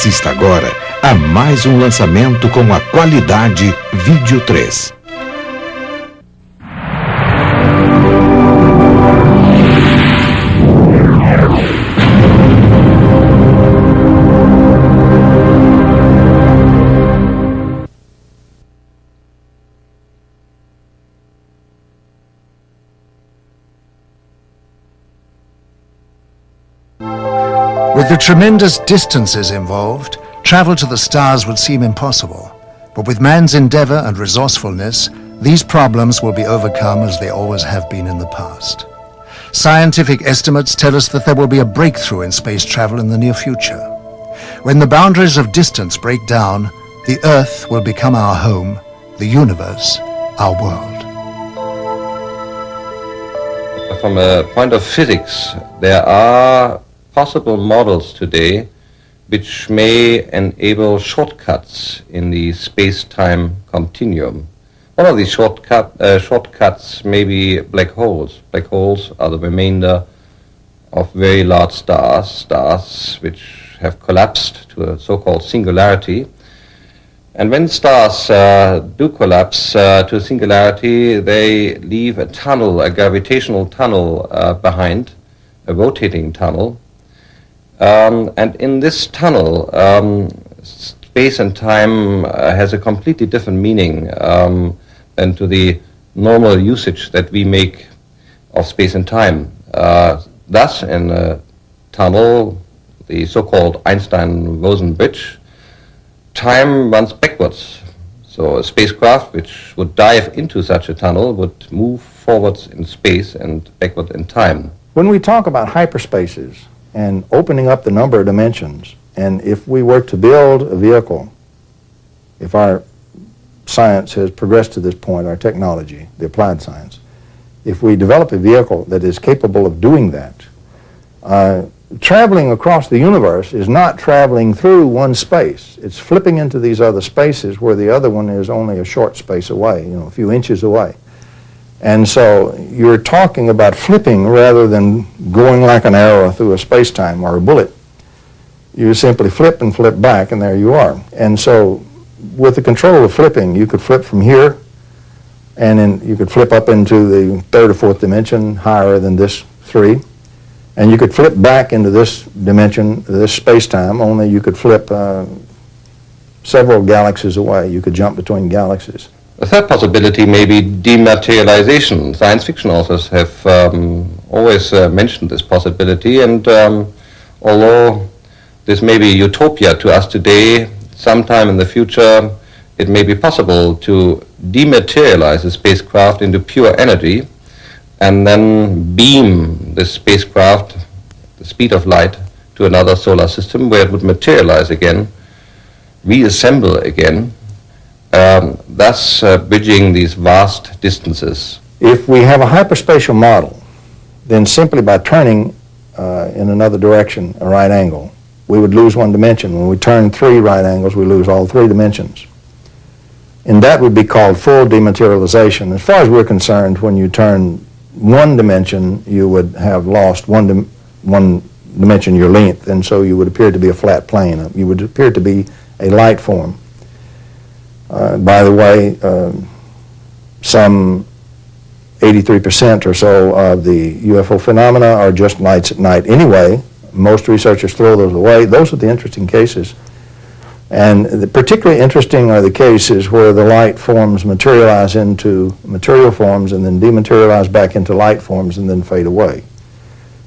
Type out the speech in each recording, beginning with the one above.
Assista agora a mais um lançamento com a qualidade Vídeo 3. With the tremendous distances involved, travel to the stars would seem impossible. But with man's endeavor and resourcefulness, these problems will be overcome as they always have been in the past. Scientific estimates tell us that there will be a breakthrough in space travel in the near future. When the boundaries of distance break down, the Earth will become our home, the universe, our world. From a point of physics, there are possible models today which may enable shortcuts in the space-time continuum. One of these shortcuts may be black holes. Black holes are the remainder of very large stars which have collapsed to a so-called singularity. And when stars do collapse to a singularity, they leave a tunnel, a gravitational tunnel behind, a rotating tunnel. And in this tunnel, space and time has a completely different meaning than to the normal usage that we make of space and time. Thus, in a tunnel, the so-called Einstein-Rosen bridge, time runs backwards. So a spacecraft which would dive into such a tunnel would move forwards in space and backward in time. When we talk about hyperspaces and opening up the number of dimensions, and if we were to build a vehicle, if our science has progressed to this point, our technology, the applied science, if we develop a vehicle that is capable of doing that, traveling across the universe is not traveling through one space. It's flipping into these other spaces where the other one is only a short space away, a few inches away. And so you're talking about flipping rather than going like an arrow through a space-time or a bullet. You simply flip and flip back, and there you are. And so with the control of flipping, you could flip from here, and then you could flip up into the third or fourth dimension higher than this 3. And you could flip back into this dimension, this space-time, only you could flip several galaxies away. You could jump between galaxies. A third possibility may be dematerialization. Science fiction authors have always mentioned this possibility, and although this may be utopia to us today, sometime in the future it may be possible to dematerialize a spacecraft into pure energy and then beam the spacecraft, the speed of light, to another solar system where it would materialize again, reassemble again, thus bridging these vast distances. If we have a hyperspatial model, then simply by turning in another direction, a right angle, we would lose one dimension. When we turn 3 right angles, we lose all 3 dimensions. And that would be called full dematerialization. As far as we're concerned, when you turn 1 dimension, you would have lost one dimension, your length, and so you would appear to be a flat plane. You would appear to be a light form. By the way, some 83% or so of the UFO phenomena are just lights at night anyway. Most researchers throw those away. Those are the interesting cases. And particularly interesting are the cases where the light forms materialize into material forms and then dematerialize back into light forms and then fade away.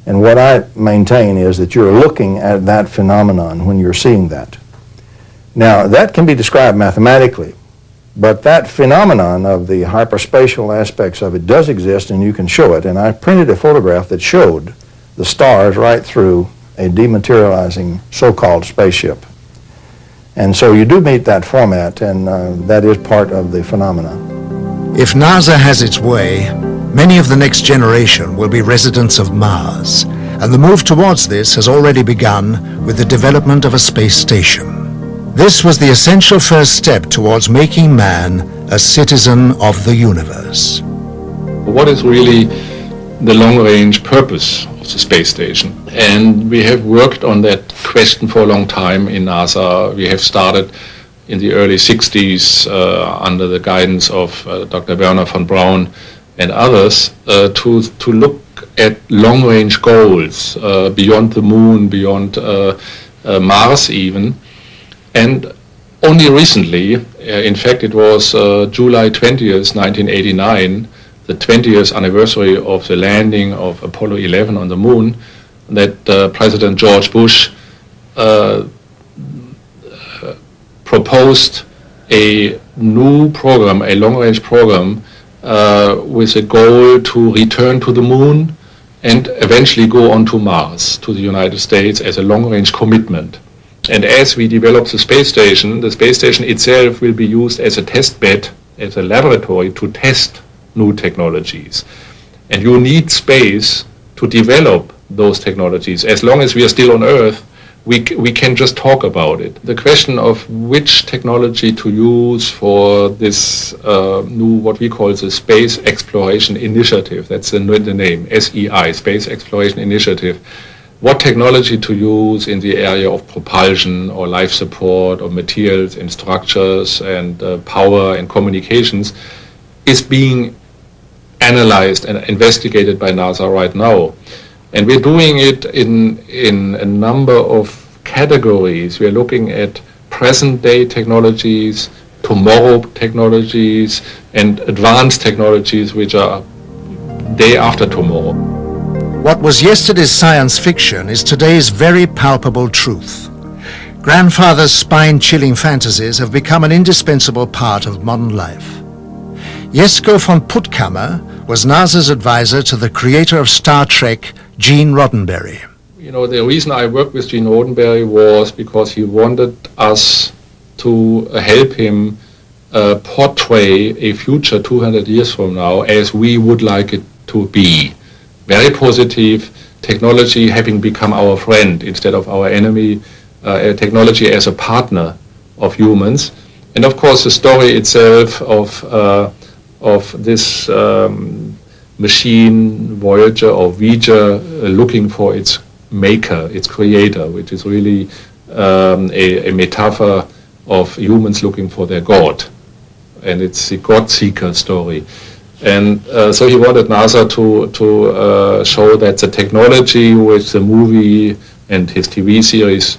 And what I maintain is that you're looking at that phenomenon when you're seeing that. Now, that can be described mathematically, but that phenomenon of the hyperspatial aspects of it does exist, and you can show it. And I printed a photograph that showed the stars right through a dematerializing so-called spaceship. And so you do meet that format, and that is part of the phenomena. If NASA has its way, many of the next generation will be residents of Mars, and the move towards this has already begun with the development of a space station. This was the essential first step towards making man a citizen of the universe. What is really the long-range purpose of the space station. And we have worked on that question for a long time in NASA. We have started in the early 60s under the guidance of Dr. Werner von Braun and others to look at long-range goals beyond the moon, beyond Mars even. And only recently, in fact it was July 20th, 1989, the 20th anniversary of the landing of Apollo 11 on the moon, that President George Bush proposed a new program, a long-range program, with a goal to return to the moon and eventually go on to Mars, to the United States, as a long-range commitment. And as we develop the space station itself will be used as a test bed, as a laboratory to test new technologies. And you need space to develop those technologies. As long as we are still on Earth, we can just talk about it. The question of which technology to use for this new, what we call the Space Exploration Initiative, that's the name, SEI, Space Exploration Initiative. What technology to use in the area of propulsion or life support or materials and structures and power and communications is being analyzed and investigated by NASA right now. And we're doing it in a number of categories. We're looking at present-day technologies, tomorrow technologies, and advanced technologies which are day after tomorrow. What was yesterday's science fiction is today's very palpable truth. Grandfather's spine-chilling fantasies have become an indispensable part of modern life. Jesko von Puttkammer was NASA's advisor to the creator of Star Trek, Gene Roddenberry. You know, the reason I worked with Gene Roddenberry was because he wanted us to help him portray a future 200 years from now as we would like it to be. Very positive, technology having become our friend instead of our enemy, technology as a partner of humans. And of course the story itself of this machine, Voyager or Voyager, looking for its maker, its creator, which is really a metaphor of humans looking for their God. And it's the God-seeker story. And so he wanted NASA to show that the technology which the movie and his TV series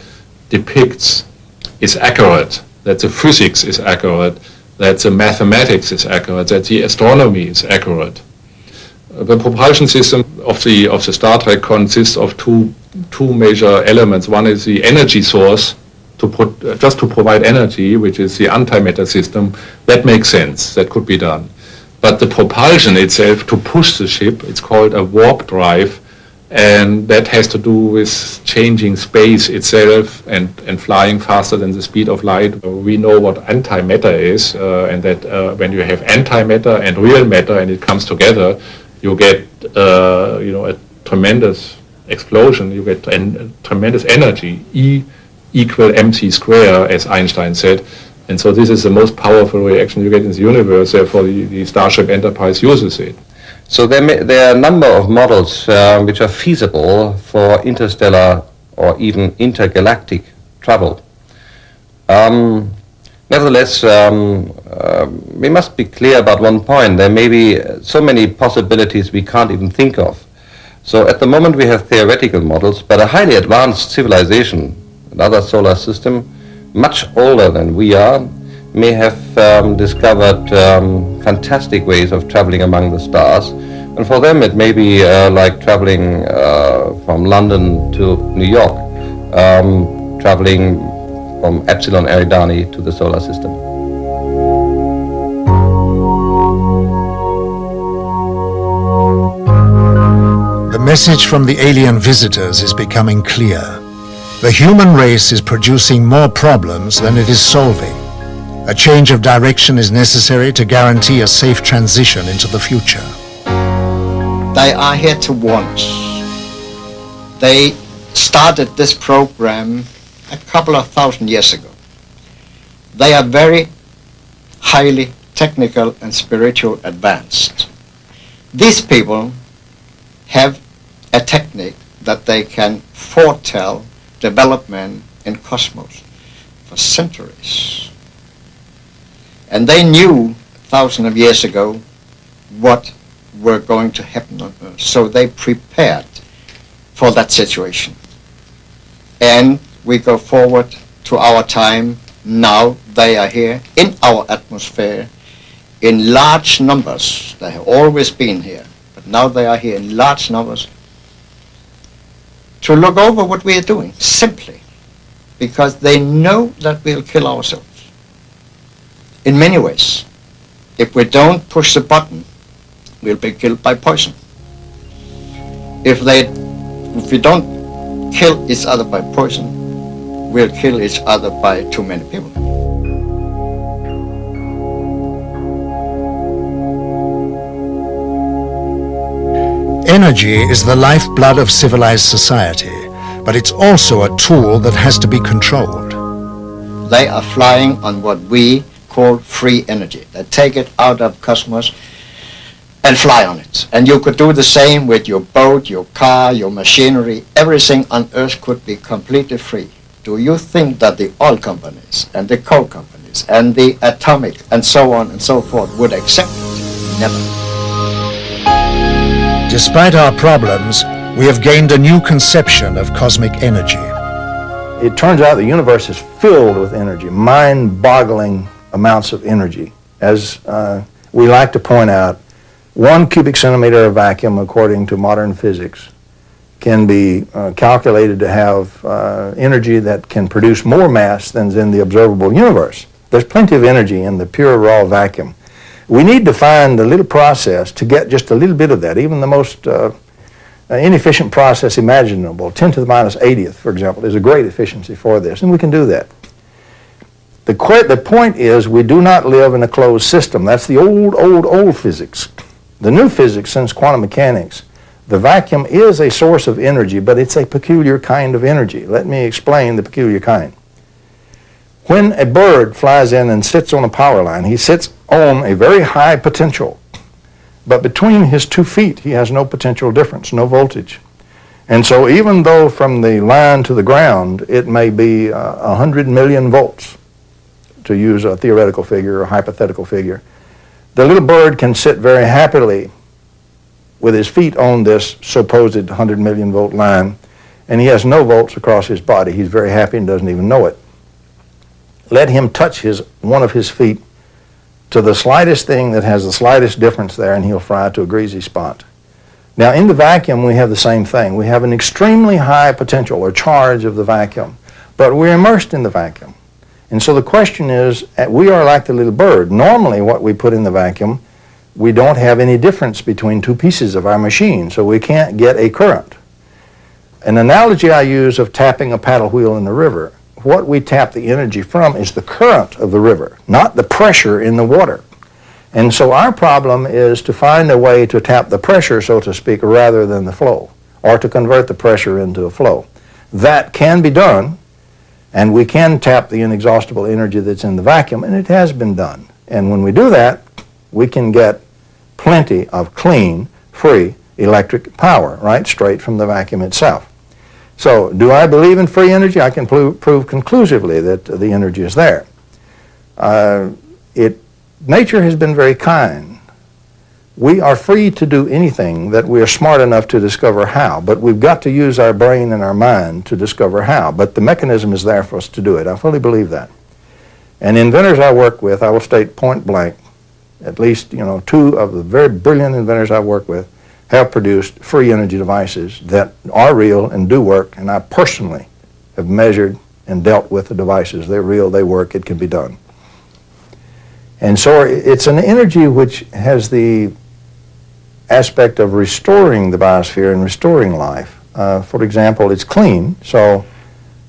depicts is accurate, that the physics is accurate, that the mathematics is accurate, that the astronomy is accurate. The propulsion system of the Star Trek consists of two major elements. One is the energy source, just to provide energy, which is the antimatter system. That makes sense, that could be done. But the propulsion itself, to push the ship, it's called a warp drive, and that has to do with changing space itself and flying faster than the speed of light. We know what antimatter is, and that when you have antimatter and real matter and it comes together, you get a tremendous explosion, you get tremendous energy, E equal mc square, as Einstein said. And so this is the most powerful reaction you get in the universe, therefore the Starship Enterprise uses it. So there are a number of models which are feasible for interstellar or even intergalactic travel. Nevertheless, we must be clear about one point. There may be so many possibilities we can't even think of. So at the moment we have theoretical models, but a highly advanced civilization, another solar system, much older than we are, may have discovered fantastic ways of traveling among the stars. And for them it may be like traveling from London to New York, traveling from Epsilon Eridani to the solar system. The message from the alien visitors is becoming clear. The human race is producing more problems than it is solving. A change of direction is necessary to guarantee a safe transition into the future. They are here to warn us. They started this program a couple of thousand years ago. They are very highly technical and spiritual advanced. These people have a technique that they can foretell development in cosmos for centuries. And they knew thousands of years ago what were going to happen on Earth. So they prepared for that situation. And we go forward to our time. Now they are here in our atmosphere in large numbers. They have always been here, but now they are here in large numbers to look over what we are doing, simply because they know that we'll kill ourselves in many ways. If we don't push the button, we'll be killed by poison. If we don't kill each other by poison, we'll kill each other by too many people. Energy is the lifeblood of civilized society, but it's also a tool that has to be controlled. They are flying on what we call free energy. They take it out of cosmos and fly on it. And you could do the same with your boat, your car, your machinery. Everything on Earth could be completely free. Do you think that the oil companies and the coal companies and the atomic and so on and so forth would accept it? Never. Despite our problems, we have gained a new conception of cosmic energy. It turns out the universe is filled with energy, mind-boggling amounts of energy. As we like to point out, 1 cubic centimeter of vacuum, according to modern physics, can be calculated to have energy that can produce more mass than is in the observable universe. There's plenty of energy in the pure raw vacuum. We need to find a little process to get just a little bit of that, even the most inefficient process imaginable. 10 to the minus 80th, for example, is a great efficiency for this, and we can do that. The point is, we do not live in a closed system. That's the old physics. The new physics, since quantum mechanics, the vacuum is a source of energy, but it's a peculiar kind of energy. Let me explain the peculiar kind. When a bird flies in and sits on a power line, he sits on a very high potential, but between his 2 feet, he has no potential difference, no voltage. And so even though from the line to the ground, it may be 100 million volts, to use a theoretical figure or a hypothetical figure, the little bird can sit very happily with his feet on this supposed 100 million volt line, and he has no volts across his body. He's very happy and doesn't even know it. Let him touch one of his feet to the slightest thing that has the slightest difference there, and he'll fry to a greasy spot. Now, in the vacuum, we have the same thing. We have an extremely high potential or charge of the vacuum, but we're immersed in the vacuum. And so the question is, we are like the little bird. Normally, what we put in the vacuum, we don't have any difference between 2 pieces of our machine, so we can't get a current. An analogy I use of tapping a paddle wheel in the river, what we tap the energy from is the current of the river, not the pressure in the water. And so our problem is to find a way to tap the pressure, so to speak, rather than the flow, or to convert the pressure into a flow. That can be done, and we can tap the inexhaustible energy that's in the vacuum, and it has been done. And when we do that, we can get plenty of clean, free electric power, right, straight from the vacuum itself. So, do I believe in free energy? I can prove conclusively that the energy is there. Nature has been very kind. We are free to do anything that we are smart enough to discover how, but we've got to use our brain and our mind to discover how. But the mechanism is there for us to do it. I fully believe that. And inventors I work with, I will state point blank, at least 2 of the very brilliant inventors I work with have produced free energy devices that are real and do work, and I personally have measured and dealt with the devices. They're real, they work, it can be done. And so it's an energy which has the aspect of restoring the biosphere and restoring life. For example, it's clean, so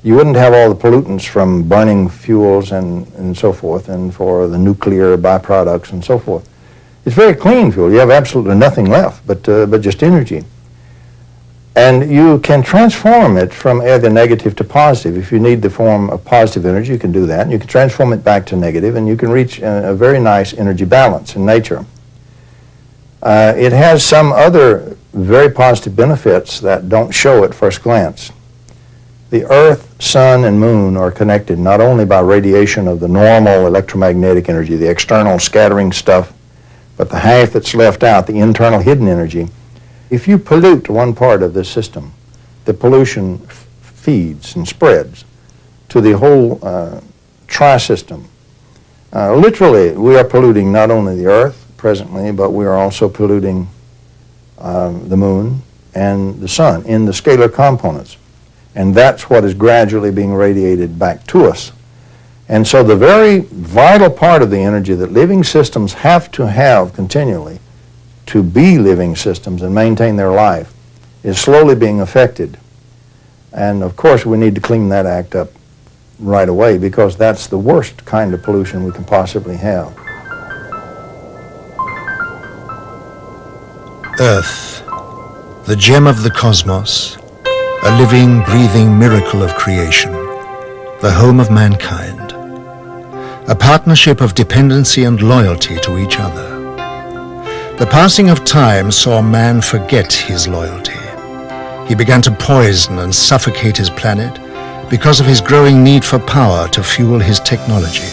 you wouldn't have all the pollutants from burning fuels and so forth, and for the nuclear byproducts and so forth. It's very clean fuel. You have absolutely nothing left but just energy. And you can transform it from either negative to positive. If you need the form of positive energy, you can do that. And you can transform it back to negative, and you can reach a very nice energy balance in nature. It has some other very positive benefits that don't show at first glance. The Earth, Sun, and Moon are connected not only by radiation of the normal electromagnetic energy, the external scattering stuff, but the half that's left out, the internal hidden energy. If you pollute one part of this system, the pollution feeds and spreads to the whole tri-system. Literally, we are polluting not only the Earth presently, but we are also polluting the Moon and the Sun in the scalar components. And that's what is gradually being radiated back to us. And so the very vital part of the energy that living systems have to have continually to be living systems and maintain their life is slowly being affected. And of course we need to clean that act up right away, because that's the worst kind of pollution we can possibly have. Earth, the gem of the cosmos, a living, breathing miracle of creation, the home of mankind, a partnership of dependency and loyalty to each other. The passing of time saw man forget his loyalty. He began to poison and suffocate his planet because of his growing need for power to fuel his technology.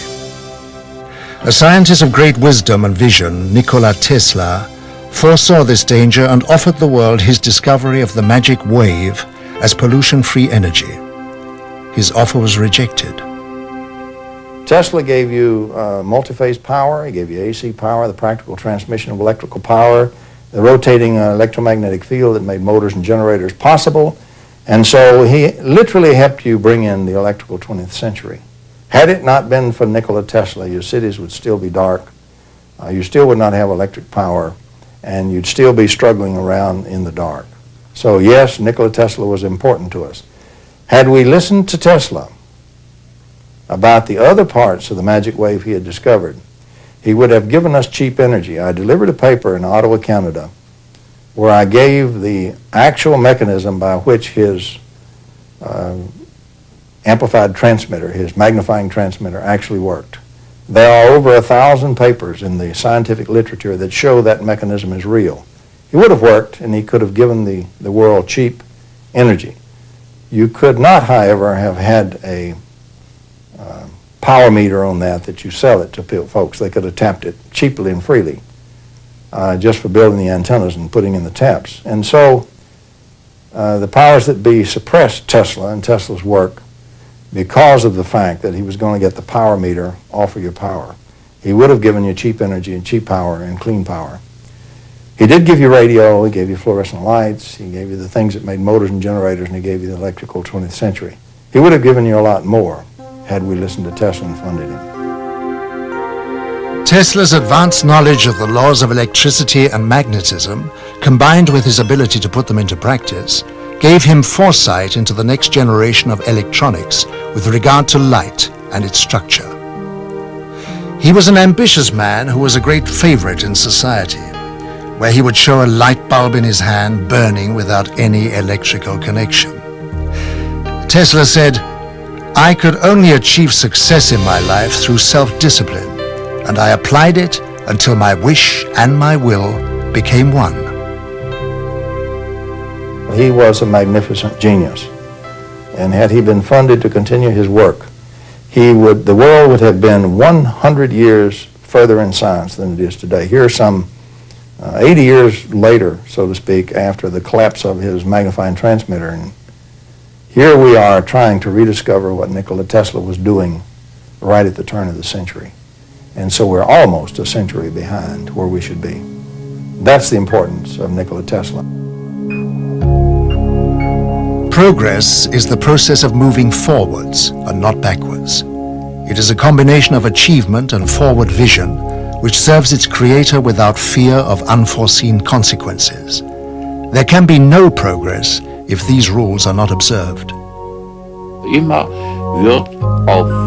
A scientist of great wisdom and vision, Nikola Tesla, foresaw this danger and offered the world his discovery of the magic wave as pollution-free energy. His offer was rejected. Tesla gave you multi-phase power, he gave you AC power, the practical transmission of electrical power, the rotating electromagnetic field that made motors and generators possible, and so he literally helped you bring in the electrical 20th century. Had it not been for Nikola Tesla, your cities would still be dark, you still would not have electric power, and you'd still be struggling around in the dark. So yes, Nikola Tesla was important to us. Had we listened to Tesla about the other parts of the magic wave he had discovered, he would have given us cheap energy. I delivered a paper in Ottawa, Canada, where I gave the actual mechanism by which his amplified transmitter, his magnifying transmitter, actually worked. There are over 1,000 papers in the scientific literature that show that mechanism is real. It would have worked, and he could have given the world cheap energy. You could not, however, have had a power meter on that you sell it to folks. They could have tapped it cheaply and freely just for building the antennas and putting in the taps. And so the powers that be suppressed Tesla and Tesla's work because of the fact that he was going to get the power meter off of your power. He would have given you cheap energy and cheap power and clean power. He did give you radio, he gave you fluorescent lights, he gave you the things that made motors and generators, and he gave you the electrical 20th century. He would have given you a lot more had we listened to Tesla and funded him. Tesla's advanced knowledge of the laws of electricity and magnetism, combined with his ability to put them into practice, gave him foresight into the next generation of electronics with regard to light and its structure. He was an ambitious man who was a great favorite in society, where he would show a light bulb in his hand burning without any electrical connection. Tesla said, "I could only achieve success in my life through self-discipline, and I applied it until my wish and my will became one." He was a magnificent genius, and had he been funded to continue his work, the world would have been 100 years further in science than it is today. Here some 80 years later, so to speak, after the collapse of his magnifying transmitter, and here we are trying to rediscover what Nikola Tesla was doing right at the turn of the century. And so we're almost a century behind where we should be. That's the importance of Nikola Tesla. Progress is the process of moving forwards and not backwards. It is a combination of achievement and forward vision which serves its creator without fear of unforeseen consequences. There can be no progress if these rules are not observed.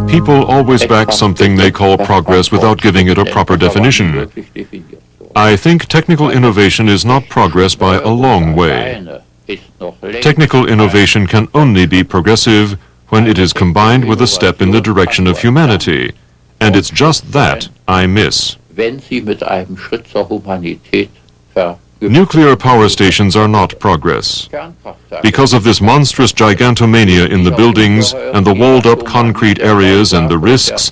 People always back something they call progress without giving it a proper definition. I think technical innovation is not progress by a long way. Technical innovation can only be progressive when it is combined with a step in the direction of humanity, and it's just that I miss. Nuclear power stations are not progress. Because of this monstrous gigantomania in the buildings and the walled-up concrete areas and the risks,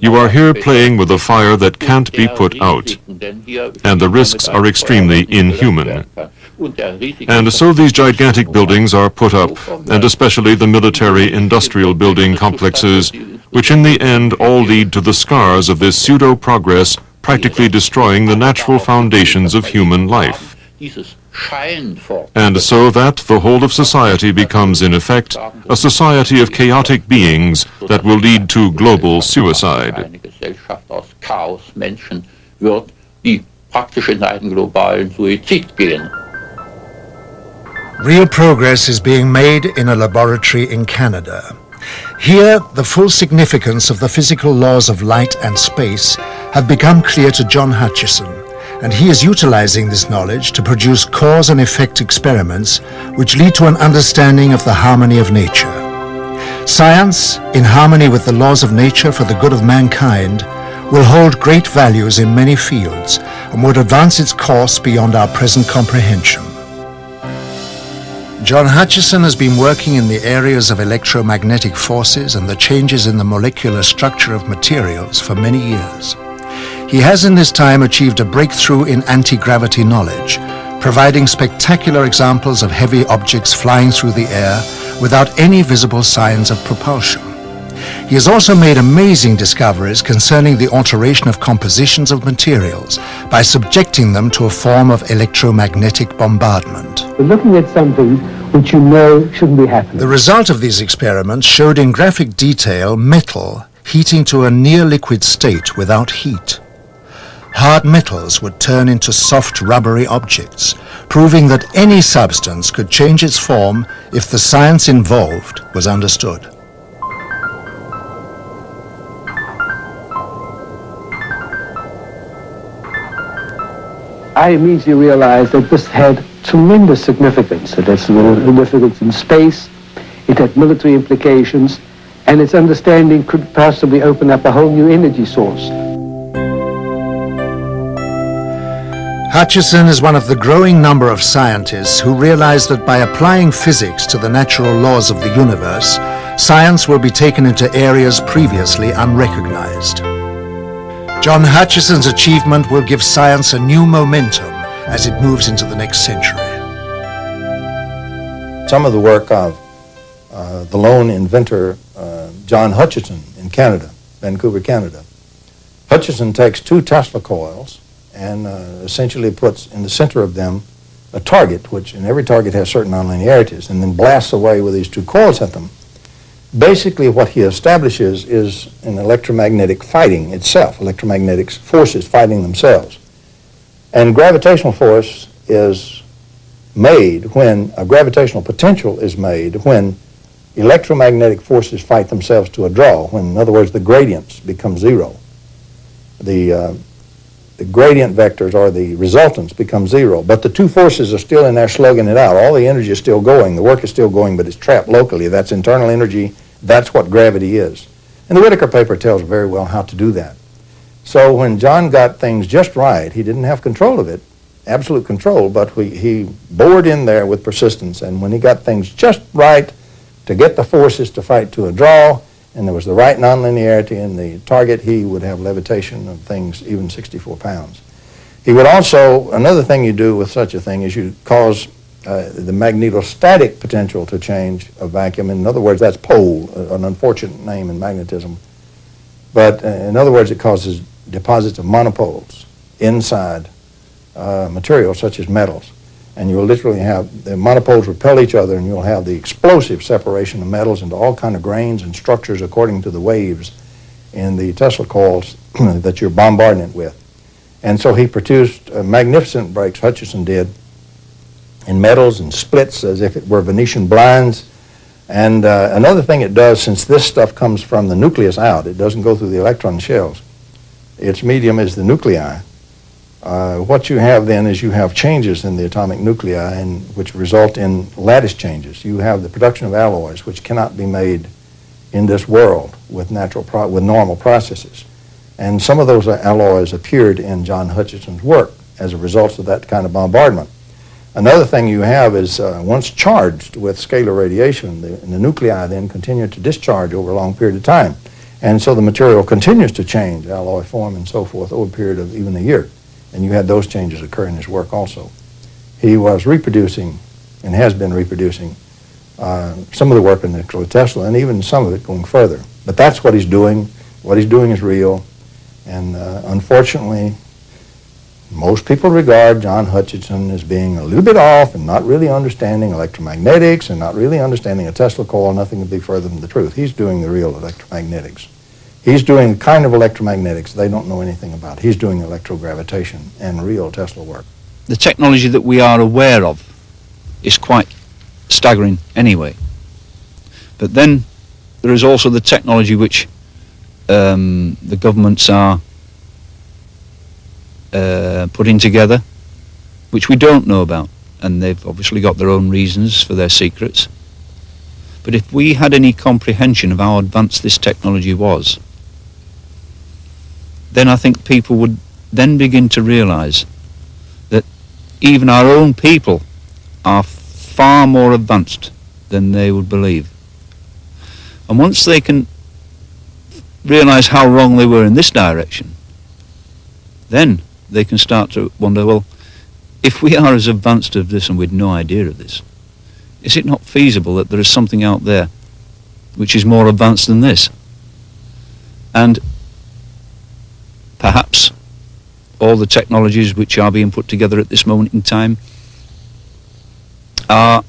you are here playing with a fire that can't be put out, and the risks are extremely inhuman. And so these gigantic buildings are put up, and especially the military-industrial building complexes, which in the end all lead to the scars of this pseudo-progress practically destroying the natural foundations of human life. And so that the whole of society becomes, in effect, a society of chaotic beings that will lead to global suicide. Real progress is being made in a laboratory in Canada. Here, the full significance of the physical laws of light and space have become clear to John Hutchison, and he is utilizing this knowledge to produce cause and effect experiments which lead to an understanding of the harmony of nature. Science, in harmony with the laws of nature for the good of mankind, will hold great values in many fields and would advance its course beyond our present comprehension. John Hutchison has been working in the areas of electromagnetic forces and the changes in the molecular structure of materials for many years. He has in this time achieved a breakthrough in anti-gravity knowledge, providing spectacular examples of heavy objects flying through the air without any visible signs of propulsion. He has also made amazing discoveries concerning the alteration of compositions of materials by subjecting them to a form of electromagnetic bombardment. We're looking at something which you know shouldn't be happening. The result of these experiments showed in graphic detail metal heating to a near liquid state without heat. Hard metals would turn into soft rubbery objects, proving that any substance could change its form if the science involved was understood. I immediately realized that this had tremendous significance. It had significance in space, it had military implications, and its understanding could possibly open up a whole new energy source. Hutchison is one of the growing number of scientists who realize that by applying physics to the natural laws of the universe, science will be taken into areas previously unrecognized. John Hutchison's achievement will give science a new momentum as it moves into the next century. Some of the work of the lone inventor, John Hutchison in Canada, Vancouver, Canada. Hutchison takes two Tesla coils and essentially puts in the center of them a target, which in every target has certain nonlinearities, and then blasts away with these two coils at them. Basically what he establishes is an electromagnetic fighting itself, electromagnetic forces fighting themselves. And gravitational force is made when, a gravitational potential is made when electromagnetic forces fight themselves to a draw, when in other words the gradients become zero. The gradient vectors or the resultants become zero, but the two forces are still in there slugging it out. All the energy is still going, the work is still going, but it's trapped locally. That's internal energy, that's what gravity is. And the Whittaker paper tells very well how to do that. So when John got things just right, he didn't have control of it, absolute control, but he bored in there with persistence, and when he got things just right to get the forces to fight to a draw, and there was the right nonlinearity in the target, he would have levitation of things even 64 pounds. He would also, another thing you do with such a thing is you cause the magnetostatic potential to change a vacuum. In other words, that's pole, an unfortunate name in magnetism. But in other words, it causes deposits of monopoles inside materials such as metals. And you'll literally have the monopoles repel each other, and you'll have the explosive separation of metals into all kind of grains and structures according to the waves in the Tesla coils that you're bombarding it with. And so he produced magnificent breaks, Hutchison did, in metals and splits as if it were Venetian blinds. And another thing it does, since this stuff comes from the nucleus out, it doesn't go through the electron shells. Its medium is the nuclei. What you have then is you have changes in the atomic nuclei and which result in lattice changes. You have the production of alloys which cannot be made in this world with normal processes. And some of those alloys appeared in John Hutchison's work. as a result of that kind of bombardment. Another thing you have is once charged with scalar radiation, the nuclei then continue to discharge over a long period of time. And so the material continues to change, alloy form and so forth, over a period of even a year. And you had those changes occur in his work also. He was reproducing and has been reproducing some of the work of Nikola Tesla and even some of it going further. But that's what he's doing. What he's doing is real. And unfortunately, most people regard John Hutchinson as being a little bit off and not really understanding electromagnetics and not really understanding a Tesla coil. Nothing could be further from the truth. He's doing the real electromagnetics. He's doing the kind of electromagnetics they don't know anything about. He's doing electrogravitation and real Tesla work. The technology that we are aware of is quite staggering anyway. But then there is also the technology which the governments are putting together, which we don't know about, and they've obviously got their own reasons for their secrets. But if we had any comprehension of how advanced this technology was, then I think people would then begin to realize that even our own people are far more advanced than they would believe. And once they can realize how wrong they were in this direction, then they can start to wonder, well, if we are as advanced as this and with no idea of this, is it not feasible that there is something out there which is more advanced than this? And perhaps all the technologies which are being put together at this moment in time are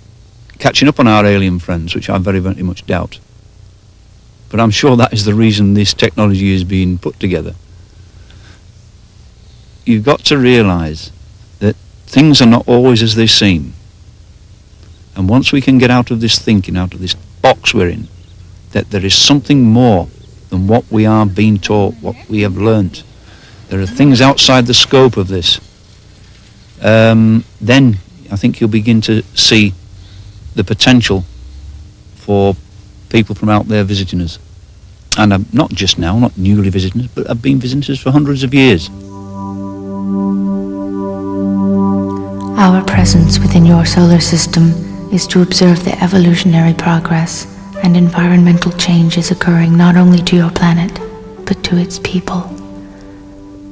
catching up on our alien friends, which I very, very much doubt. But I'm sure that is the reason this technology is being put together. You've got to realize that things are not always as they seem. And once we can get out of this thinking, out of this box we're in, that there is something more than what we are being taught, what we have learnt. There are things outside the scope of this. Then I think you'll begin to see the potential for people from out there visiting us. And not just now, not newly visiting us, but have been visiting us for hundreds of years. Our presence within your solar system is to observe the evolutionary progress and environmental changes occurring not only to your planet, but to its people.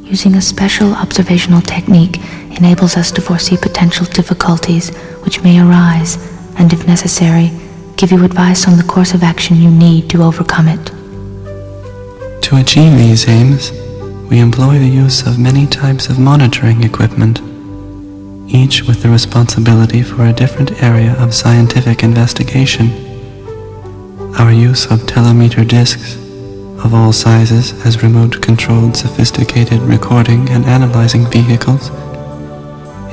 Using a special observational technique enables us to foresee potential difficulties which may arise and, if necessary, give you advice on the course of action you need to overcome it. To achieve these aims, we employ the use of many types of monitoring equipment, each with the responsibility for a different area of scientific investigation. Our use of telemeter discs of all sizes as remote-controlled sophisticated recording and analyzing vehicles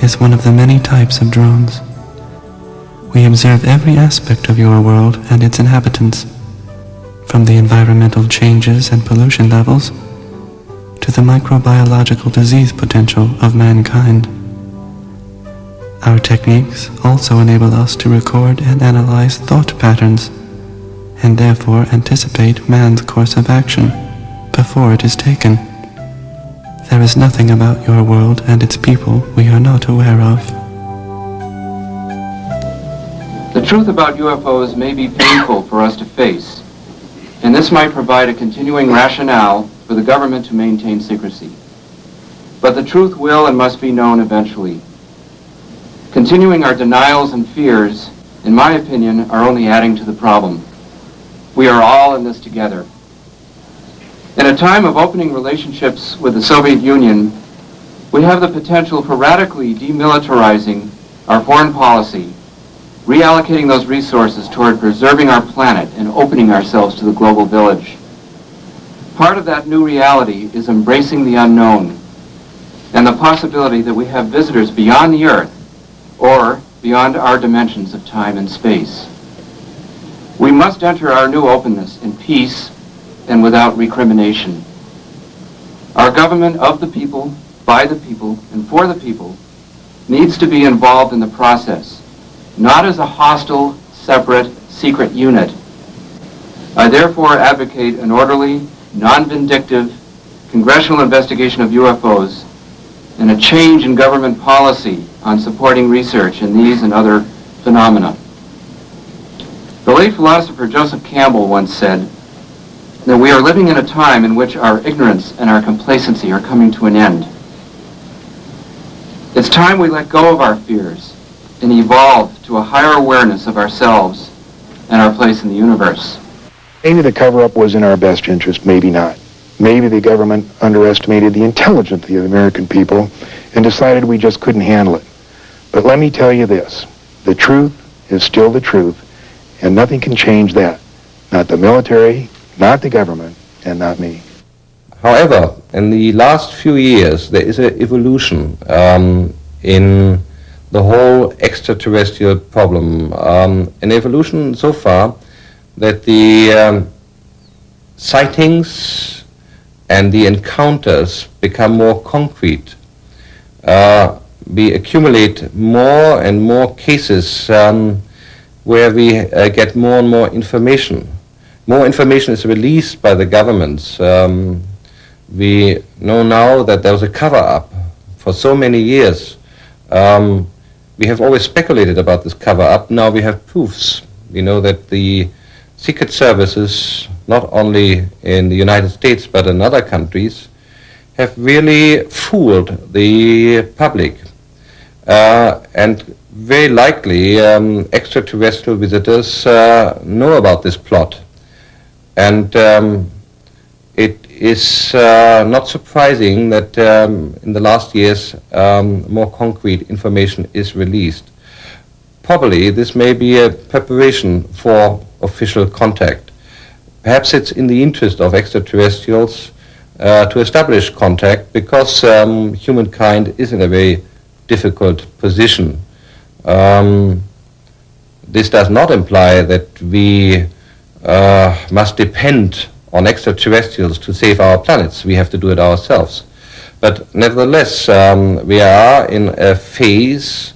is one of the many types of drones. We observe every aspect of your world and its inhabitants, from the environmental changes and pollution levels to the microbiological disease potential of mankind. Our techniques also enable us to record and analyze thought patterns and therefore anticipate man's course of action before it is taken. There is nothing about your world and its people we are not aware of. The truth about UFOs may be painful for us to face, and this might provide a continuing rationale for the government to maintain secrecy. But the truth will and must be known eventually. Continuing our denials and fears, in my opinion, are only adding to the problem. We are all in this together. In a time of opening relationships with the Soviet Union, we have the potential for radically demilitarizing our foreign policy, reallocating those resources toward preserving our planet and opening ourselves to the global village. Part of that new reality is embracing the unknown and the possibility that we have visitors beyond the Earth or beyond our dimensions of time and space. We must enter our new openness in peace and without recrimination. Our government of the people, by the people, and for the people needs to be involved in the process, not as a hostile, separate, secret unit. I therefore advocate an orderly, non-vindictive congressional investigation of UFOs and a change in government policy on supporting research in these and other phenomena. The late philosopher Joseph Campbell once said that we are living in a time in which our ignorance and our complacency are coming to an end. It's time we let go of our fears and evolve to a higher awareness of ourselves and our place in the universe. Maybe the cover-up was in our best interest, maybe not. Maybe the government underestimated the intelligence of the American people and decided we just couldn't handle it. But let me tell you this, the truth is still the truth, and nothing can change that. Not the military, not the government, and not me. However, in the last few years, there is an evolution in the whole extraterrestrial problem. An evolution so far that the sightings and the encounters become more concrete. We accumulate more and more cases where we get more and more information. More information is released by the governments. We know now that there was a cover-up for so many years. We have always speculated about this cover-up. Now we have proofs. We know that the secret services, not only in the United States but in other countries, have really fooled the public. And very likely extraterrestrial visitors know about this plot. And it is not surprising that in the last years more concrete information is released. Probably this may be a preparation for official contact. Perhaps it's in the interest of extraterrestrials to establish contact because humankind is in a very difficult position. This does not imply that we must depend on extraterrestrials to save our planets. We have to do it ourselves. But nevertheless, we are in a phase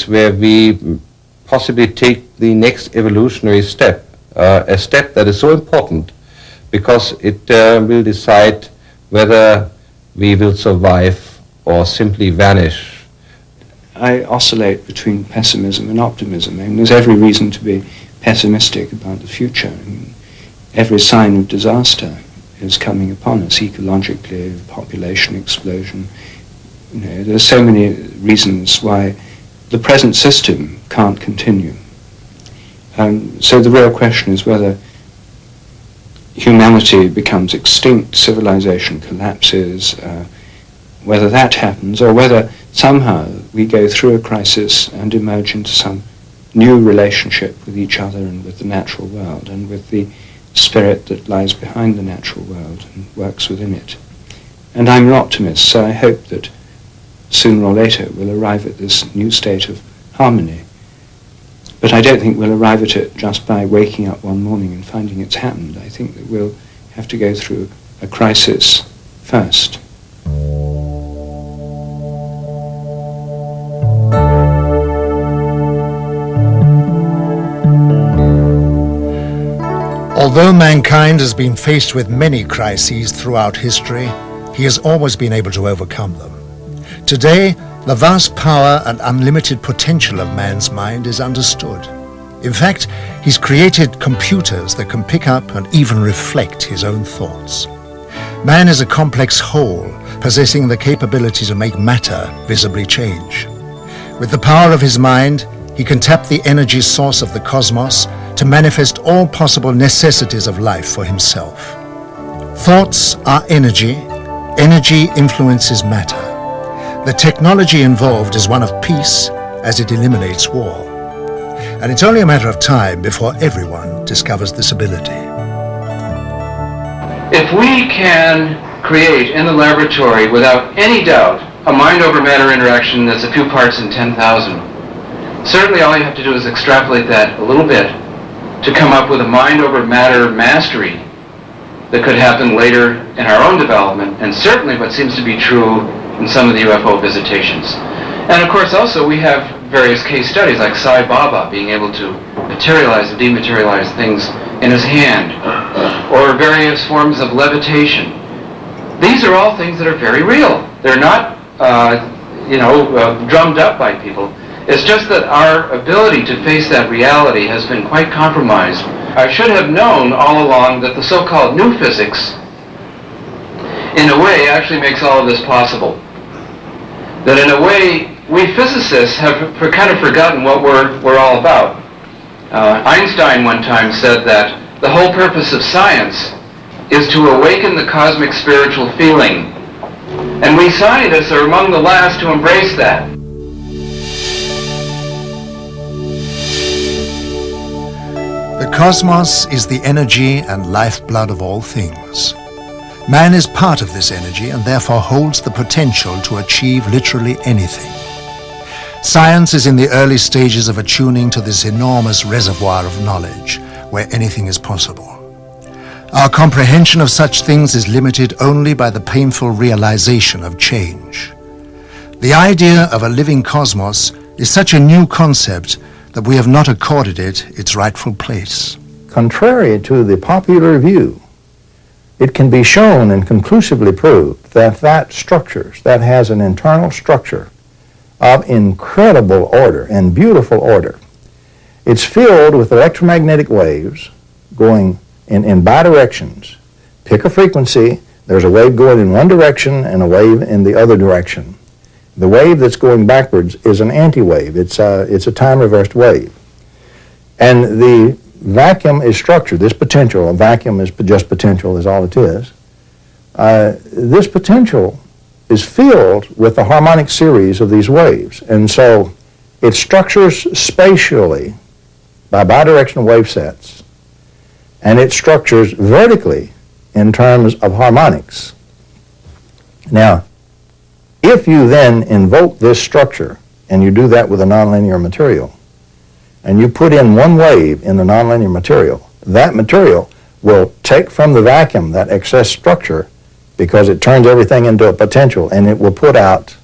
where we possibly take the next evolutionary step, a step that is so important because it will decide whether we will survive or simply vanish. I oscillate between pessimism and optimism. I mean, there's every reason to be pessimistic about the future. I mean, every sign of disaster is coming upon us, ecologically, population explosion. You know, there's so many reasons why the present system can't continue. So the real question is whether humanity becomes extinct, civilization collapses, whether that happens, or whether somehow we go through a crisis and emerge into some new relationship with each other and with the natural world and with the spirit that lies behind the natural world and works within it. And I'm an optimist, so I hope that sooner or later we'll arrive at this new state of harmony. But I don't think we'll arrive at it just by waking up one morning and finding it's happened. I think that we'll have to go through a crisis first. Although mankind has been faced with many crises throughout history, he has always been able to overcome them. Today, the vast power and unlimited potential of man's mind is understood. In fact, he's created computers that can pick up and even reflect his own thoughts. Man is a complex whole, possessing the capability to make matter visibly change. With the power of his mind, he can tap the energy source of the cosmos to manifest all possible necessities of life for himself. Thoughts are energy. Energy influences matter. The technology involved is one of peace, as it eliminates war. And it's only a matter of time before everyone discovers this ability. If we can create in the laboratory, without any doubt, a mind-over-matter interaction that's a few parts in 10,000, certainly all you have to do is extrapolate that a little bit to come up with a mind-over-matter mastery that could happen later in our own development, and certainly what seems to be true in some of the UFO visitations. And of course also we have various case studies like Sai Baba being able to materialize and dematerialize things in his hand, or various forms of levitation. These are all things that are very real. They're not drummed up by people. It's just that our ability to face that reality has been quite compromised. I should have known all along that the so-called new physics, in a way, actually makes all of this possible. That in a way, we physicists have kind of forgotten what we're all about. Einstein one time said that the whole purpose of science is to awaken the cosmic spiritual feeling. And we scientists are among the last to embrace that. The cosmos is the energy and lifeblood of all things. Man is part of this energy and therefore holds the potential to achieve literally anything. Science is in the early stages of attuning to this enormous reservoir of knowledge, where anything is possible. Our comprehension of such things is limited only by the painful realization of change. The idea of a living cosmos is such a new concept that we have not accorded it its rightful place. Contrary to the popular view, it can be shown and conclusively proved that that has an internal structure of incredible order and beautiful order. It's filled with electromagnetic waves going in bidirections. Pick a frequency, there's a wave going in one direction and a wave in the other direction. The wave that's going backwards is an anti-wave. It's a time-reversed wave. And the vacuum is structured, this potential, a vacuum is just potential is all it is. This potential is filled with the harmonic series of these waves. And so it structures spatially by bidirectional wave sets, and it structures vertically in terms of harmonics. Now, if you then invoke this structure, and you do that with a nonlinear material, and you put in one wave in the nonlinear material, that material will take from the vacuum that excess structure because it turns everything into a potential, and it will put out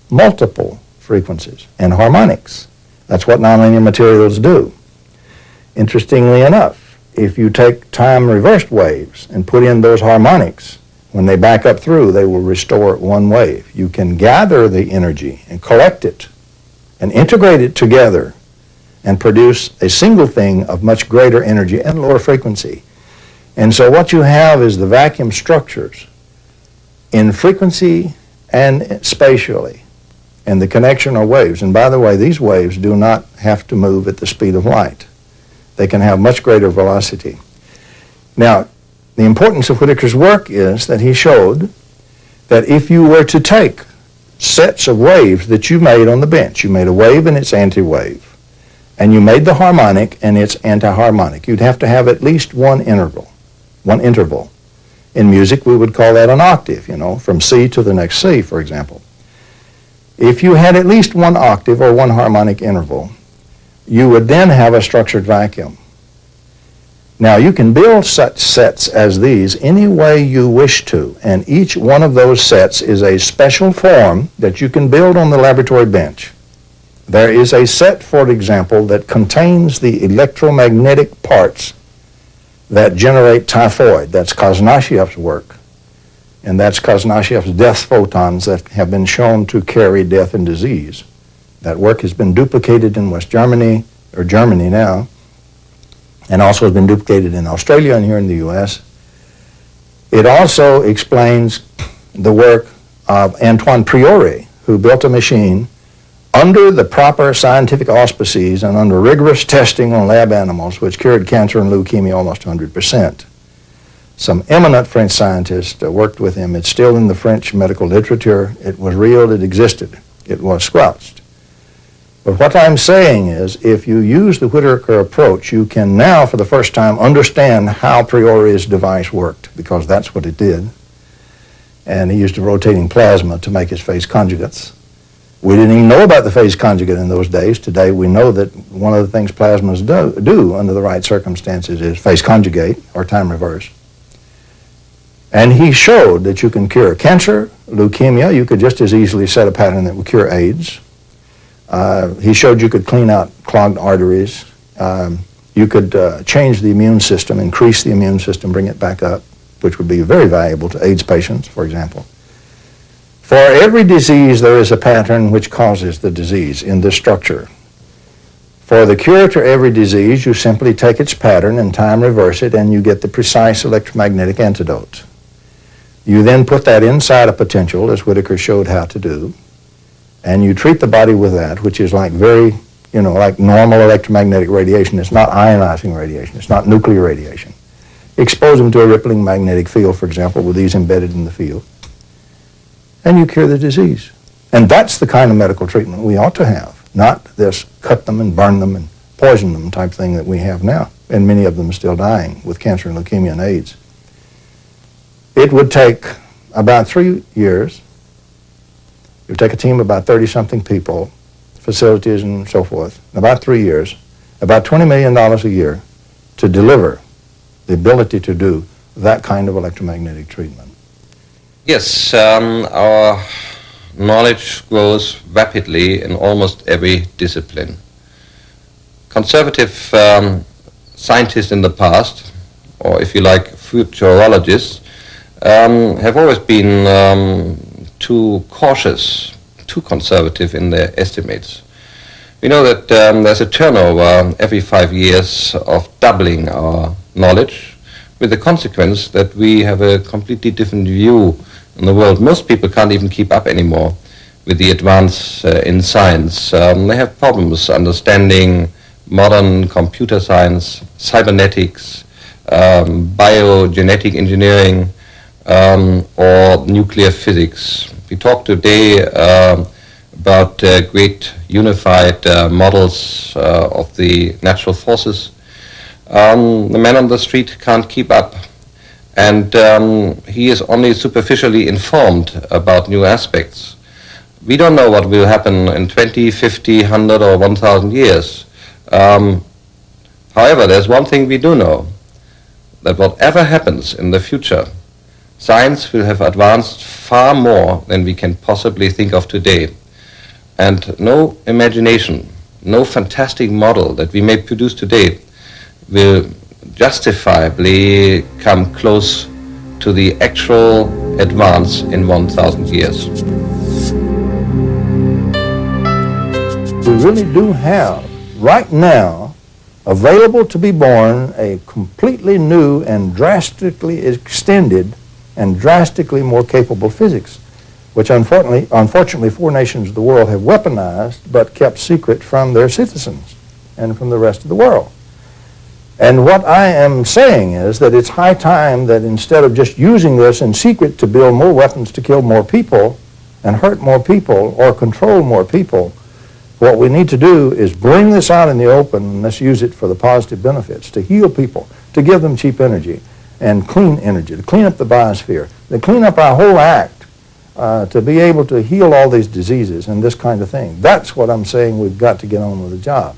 multiple frequencies and harmonics. That's what nonlinear materials do. Interestingly enough, if you take time-reversed waves and put in those harmonics, when they back up through, they will restore one wave. You can gather the energy and collect it and integrate it together and produce a single thing of much greater energy and lower frequency. And so what you have is the vacuum structures in frequency and spatially, and the connection are waves. And by the way, these waves do not have to move at the speed of light. They can have much greater velocity. Now, the importance of Whittaker's work is that he showed that if you were to take sets of waves that you made on the bench, you made a wave and its anti-wave, and you made the harmonic and its anti-harmonic, you'd have to have at least one interval. In music, we would call that an octave, from C to the next C, for example. If you had at least one octave or one harmonic interval, you would then have a structured vacuum. Now, you can build such sets as these any way you wish to, and each one of those sets is a special form that you can build on the laboratory bench. There is a set, for example, that contains the electromagnetic parts that generate typhoid. That's Kazanashev's work. And that's Kazanashev's death photons that have been shown to carry death and disease. That work has been duplicated in West Germany, or Germany now, and also has been duplicated in Australia and here in the U.S. It also explains the work of Antoine Priori, who built a machine under the proper scientific auspices and under rigorous testing on lab animals, which cured cancer and leukemia almost 100%. Some eminent French scientists worked with him. It's still in the French medical literature. It was real, it existed. It was squelched. But what I'm saying is, if you use the Whittaker approach, you can now, for the first time, understand how Priori's device worked, because that's what it did. And he used a rotating plasma to make his phase conjugates. We didn't even know about the phase conjugate in those days. Today we know that one of the things plasmas do under the right circumstances is phase conjugate, or time reverse. And he showed that you can cure cancer, leukemia. You could just as easily set a pattern that would cure AIDS. He showed you could clean out clogged arteries. You could change the immune system, increase the immune system, bring it back up, which would be very valuable to AIDS patients, for example. For every disease, there is a pattern which causes the disease in this structure. For the cure to every disease, you simply take its pattern and time reverse it, and you get the precise electromagnetic antidote. You then put that inside a potential, as Whittaker showed how to do, and you treat the body with that, which is like like normal electromagnetic radiation. It's not ionizing radiation. It's not nuclear radiation. Expose them to a rippling magnetic field, for example, with these embedded in the field, and you cure the disease. And that's the kind of medical treatment we ought to have, not this cut them and burn them and poison them type thing that we have now, and many of them still dying with cancer and leukemia and AIDS. It would take about 3 years. It would take a team of about 30-something people, facilities and so forth, in about 3 years, about $20 million a year to deliver the ability to do that kind of electromagnetic treatment. Yes, our knowledge grows rapidly in almost every discipline. Conservative scientists in the past, or if you like, futurologists, have always been too cautious, too conservative in their estimates. We know that there's a turnover every 5 years of doubling our knowledge, with the consequence that we have a completely different view in the world. Most people can't even keep up anymore with the advance in science. They have problems understanding modern computer science, cybernetics, biogenetic engineering, or nuclear physics. We talk today about great unified models of the natural forces. The man on the street can't keep up, and he is only superficially informed about new aspects. We don't know what will happen in 20, 50, 100 or 1,000 years. However, there's one thing we do know, that whatever happens in the future, science will have advanced far more than we can possibly think of today. And no imagination, no fantastic model that we may produce today will justifiably come close to the actual advance in 1,000 years. We really do have, right now, available to be born a completely new and drastically extended and drastically more capable physics, which unfortunately 4 nations of the world have weaponized but kept secret from their citizens and from the rest of the world. And what I am saying is that it's high time that instead of just using this in secret to build more weapons to kill more people and hurt more people or control more people, what we need to do is bring this out in the open and let's use it for the positive benefits, to heal people, to give them cheap energy and clean energy, to clean up the biosphere, to clean up our whole act, to be able to heal all these diseases and this kind of thing. That's what I'm saying we've got to get on with the job.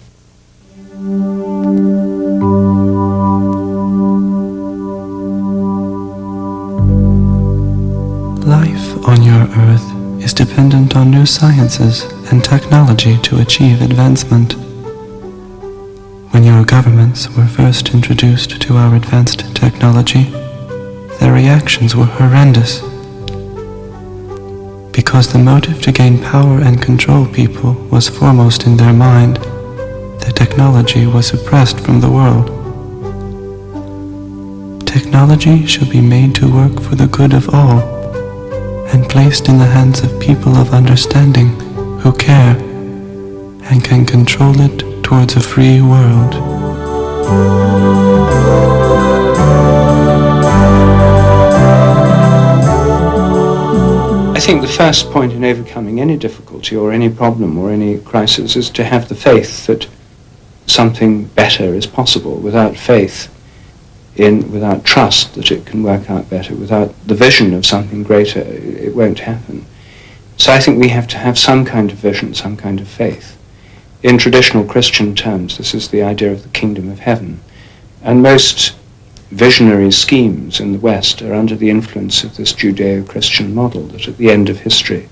Life on your Earth is dependent on new sciences and technology to achieve advancement. When your governments were first introduced to our advanced technology, their reactions were horrendous. Because the motive to gain power and control people was foremost in their mind, the technology was suppressed from the world. Technology should be made to work for the good of all, and placed in the hands of people of understanding who care and can control it towards a free world. I think the first point in overcoming any difficulty or any problem or any crisis is to have the faith that something better is possible. Without faith, without trust that it can work out better, without the vision of something greater, it won't happen. So I think we have to have some kind of vision, some kind of faith. In traditional Christian terms, this is the idea of the kingdom of heaven. And most visionary schemes in the West are under the influence of this Judeo-Christian model, that at the end of history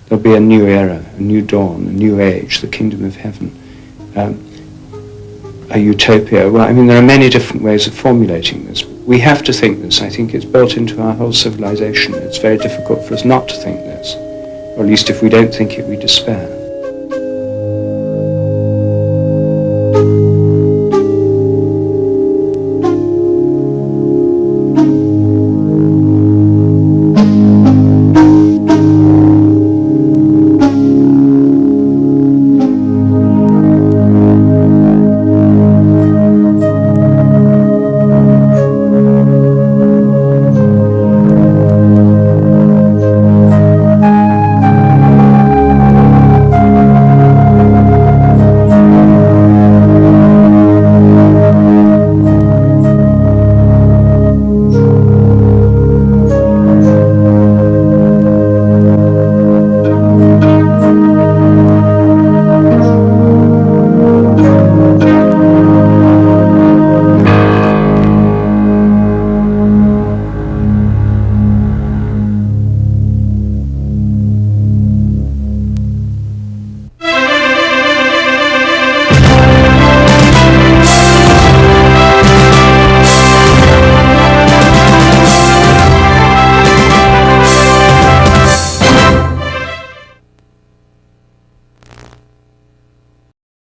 there'll be a new era, a new dawn, a new age, the kingdom of heaven. A utopia. Well, I mean, there are many different ways of formulating this. We have to think this. I think it's built into our whole civilization. It's very difficult for us not to think this. Or at least if we don't think it, we despair.